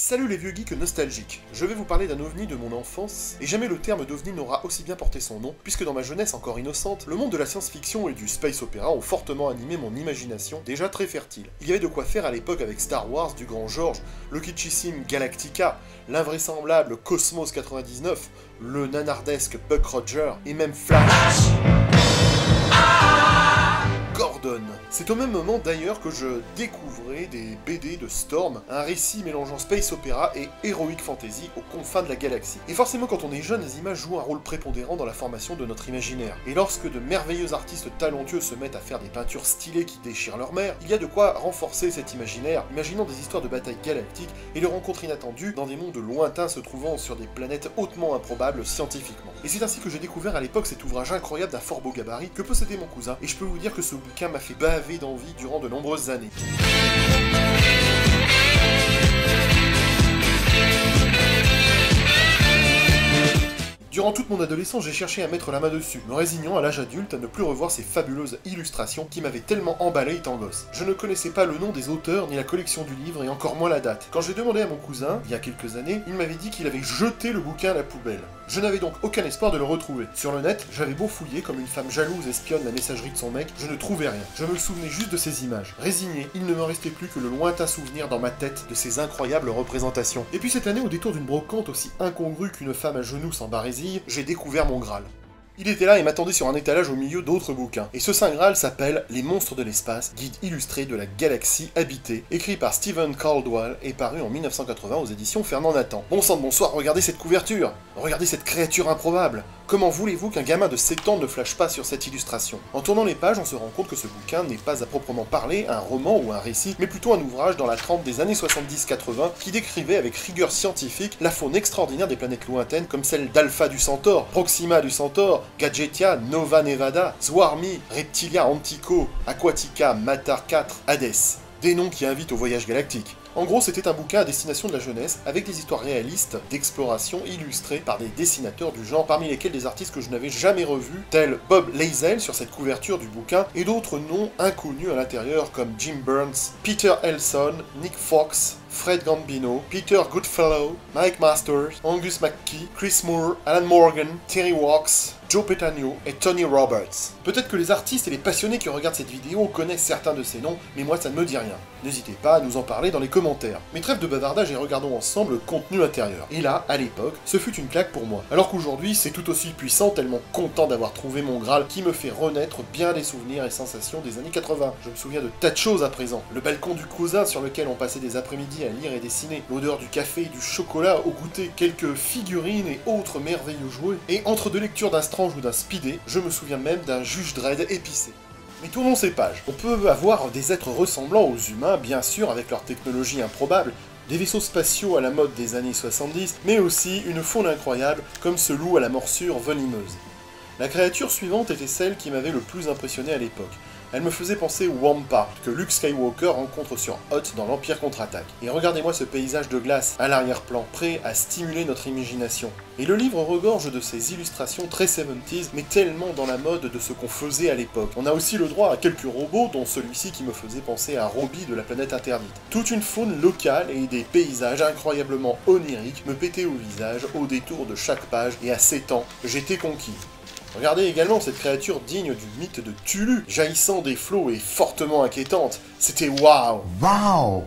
Salut les vieux geeks nostalgiques, je vais vous parler d'un ovni de mon enfance, et jamais le terme d'ovni n'aura aussi bien porté son nom, puisque dans ma jeunesse encore innocente, le monde de la science-fiction et du space opéra ont fortement animé mon imagination, déjà très fertile. Il y avait de quoi faire à l'époque avec Star Wars du grand George, le kitschissime Galactica, l'invraisemblable Cosmos 99, le nanardesque Buck Rogers, et même Flash. Gordon. C'est au même moment d'ailleurs que je découvrais des BD de Storm, un récit mélangeant space opéra et heroic fantasy aux confins de la galaxie. Et forcément quand on est jeune, les images jouent un rôle prépondérant dans la formation de notre imaginaire. Et lorsque de merveilleux artistes talentueux se mettent à faire des peintures stylées qui déchirent leur mère, il y a de quoi renforcer cet imaginaire, imaginant des histoires de batailles galactiques et de rencontres inattendues dans des mondes lointains se trouvant sur des planètes hautement improbables scientifiquement. Et c'est ainsi que j'ai découvert à l'époque cet ouvrage incroyable d'un fort beau gabarit que possédait mon cousin, et je peux vous dire que ce bouquin m'a fait baver d'envie durant de nombreuses années. Durant toute mon adolescence, j'ai cherché à mettre la main dessus, me résignant à l'âge adulte à ne plus revoir ces fabuleuses illustrations qui m'avaient tellement emballé étant gosse. Je ne connaissais pas le nom des auteurs ni la collection du livre et encore moins la date. Quand j'ai demandé à mon cousin, il y a quelques années, il m'avait dit qu'il avait jeté le bouquin à la poubelle. Je n'avais donc aucun espoir de le retrouver. Sur le net, j'avais beau fouiller comme une femme jalouse espionne la messagerie de son mec, je ne trouvais rien. Je me souvenais juste de ces images. Résigné, il ne me restait plus que le lointain souvenir dans ma tête de ces incroyables représentations. Et puis cette année, au détour d'une brocante aussi incongrue qu'une femme à genoux sans barésie, j'ai découvert mon Graal. Il était là et m'attendait sur un étalage au milieu d'autres bouquins. Et ce Saint Graal s'appelle Les Monstres de l'espace, guide illustré de la galaxie habitée, écrit par Stephen Caldwell et paru en 1980 aux éditions Fernand Nathan. Bon sang de bonsoir, regardez cette couverture! Regardez cette créature improbable! Comment voulez-vous qu'un gamin de 7 ans ne flash pas sur cette illustration? En tournant les pages, on se rend compte que ce bouquin n'est pas à proprement parler un roman ou un récit, mais plutôt un ouvrage dans la trempe des années 70-80 qui décrivait avec rigueur scientifique la faune extraordinaire des planètes lointaines comme celle d'Alpha du Centaure, Proxima du Centaure, Gadgetia, Nova Nevada, Swarmy, Reptilia Antico, Aquatica, Matar 4, Hades. Des noms qui invitent au voyage galactique. En gros, c'était un bouquin à destination de la jeunesse, avec des histoires réalistes d'exploration illustrées par des dessinateurs du genre, parmi lesquels des artistes que je n'avais jamais revus, tels Bob Lazel sur cette couverture du bouquin, et d'autres noms inconnus à l'intérieur comme Jim Burns, Peter Elson, Nick Fox, Fred Gambino, Peter Goodfellow, Mike Masters, Angus McKee, Chris Moore, Alan Morgan, Terry Walks, Joe Petagno et Tony Roberts. Peut-être que les artistes et les passionnés qui regardent cette vidéo connaissent certains de ces noms, mais moi ça ne me dit rien. N'hésitez pas à nous en parler dans les commentaires. Mais trêve de bavardage et regardons ensemble le contenu intérieur. Et là, à l'époque, ce fut une claque pour moi. Alors qu'aujourd'hui, c'est tout aussi puissant, tellement content d'avoir trouvé mon Graal qui me fait renaître bien des souvenirs et sensations des années 80. Je me souviens de tas de choses à présent. Le balcon du cousin sur lequel on passait des après-midi à lire et dessiner, l'odeur du café et du chocolat au goûter, quelques figurines et autres merveilleux jouets, et entre deux lectures d'un Strange ou d'un Speedé, je me souviens même d'un Juge Dredd épicé. Mais tournons ces pages. On peut avoir des êtres ressemblants aux humains, bien sûr, avec leur technologie improbable, des vaisseaux spatiaux à la mode des années 70, mais aussi une faune incroyable, comme ce loup à la morsure venimeuse. La créature suivante était celle qui m'avait le plus impressionné à l'époque. Elle me faisait penser au Wampa, que Luke Skywalker rencontre sur Hoth dans l'Empire contre-attaque. Et regardez-moi ce paysage de glace à l'arrière-plan, prêt à stimuler notre imagination. Et le livre regorge de ces illustrations très 70s, mais tellement dans la mode de ce qu'on faisait à l'époque. On a aussi le droit à quelques robots, dont celui-ci qui me faisait penser à Robbie de la planète interdite. Toute une faune locale et des paysages incroyablement oniriques me pétaient au visage au détour de chaque page, et à 7 ans, j'étais conquis. Regardez également cette créature digne du mythe de Tulu, jaillissant des flots et fortement inquiétante. C'était waouh! Waouh!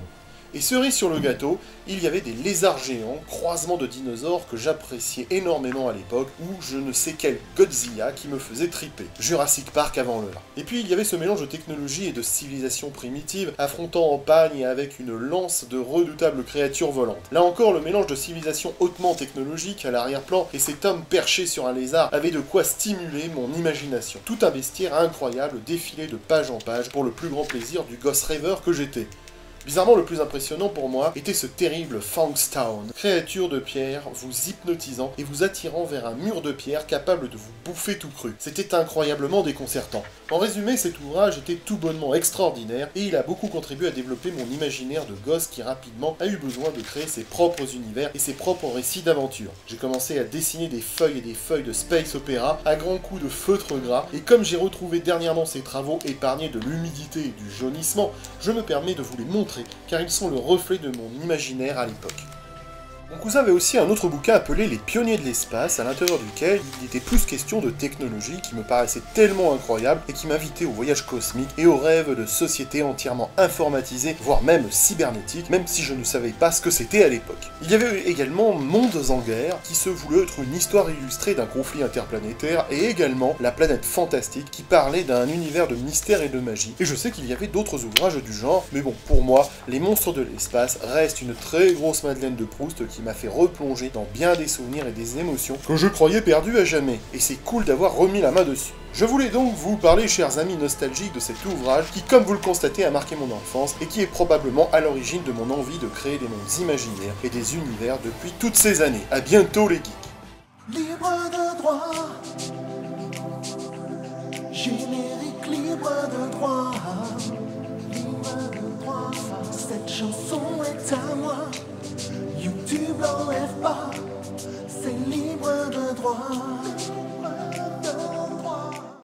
Et cerise sur le gâteau, il y avait des lézards géants, croisements de dinosaures que j'appréciais énormément à l'époque, ou je ne sais quel Godzilla qui me faisait triper. Jurassic Park avant l'heure. Et puis il y avait ce mélange de technologie et de civilisation primitive, affrontant en pagne et avec une lance de redoutables créatures volantes. Là encore, le mélange de civilisation hautement technologique à l'arrière-plan et cet homme perché sur un lézard avait de quoi stimuler mon imagination. Tout un bestiaire incroyable défilé de page en page pour le plus grand plaisir du gosse rêveur que j'étais. Bizarrement, le plus impressionnant pour moi était ce terrible Fangstown, créature de pierre vous hypnotisant et vous attirant vers un mur de pierre capable de vous bouffer tout cru. C'était incroyablement déconcertant. En résumé, cet ouvrage était tout bonnement extraordinaire et il a beaucoup contribué à développer mon imaginaire de gosse qui rapidement a eu besoin de créer ses propres univers et ses propres récits d'aventure. J'ai commencé à dessiner des feuilles et des feuilles de space opéra à grands coups de feutre gras et comme j'ai retrouvé dernièrement ces travaux épargnés de l'humidité et du jaunissement, je me permets de vous les montrer car ils sont le reflet de mon imaginaire à l'époque. Mon cousin avait aussi un autre bouquin appelé Les Pionniers de l'espace, à l'intérieur duquel il était plus question de technologie qui me paraissait tellement incroyable et qui m'invitait au voyage cosmique et au rêve de société entièrement informatisée, voire même cybernétique, même si je ne savais pas ce que c'était à l'époque. Il y avait également Mondes en guerre, qui se voulait être une histoire illustrée d'un conflit interplanétaire, et également La planète fantastique, qui parlait d'un univers de mystère et de magie. Et je sais qu'il y avait d'autres ouvrages du genre, mais bon, pour moi, Les Monstres de l'espace restent une très grosse Madeleine de Proust qui m'a fait replonger dans bien des souvenirs et des émotions que je croyais perdues à jamais. Et c'est cool d'avoir remis la main dessus. Je voulais donc vous parler, chers amis nostalgiques, de cet ouvrage qui, comme vous le constatez, a marqué mon enfance et qui est probablement à l'origine de mon envie de créer des mondes imaginaires et des univers depuis toutes ces années. À bientôt les geeks. Libre de droit, générique libre de droit, libre de droit. Cette chanson est à moi, YouTube l'enlève pas, c'est libre de droit.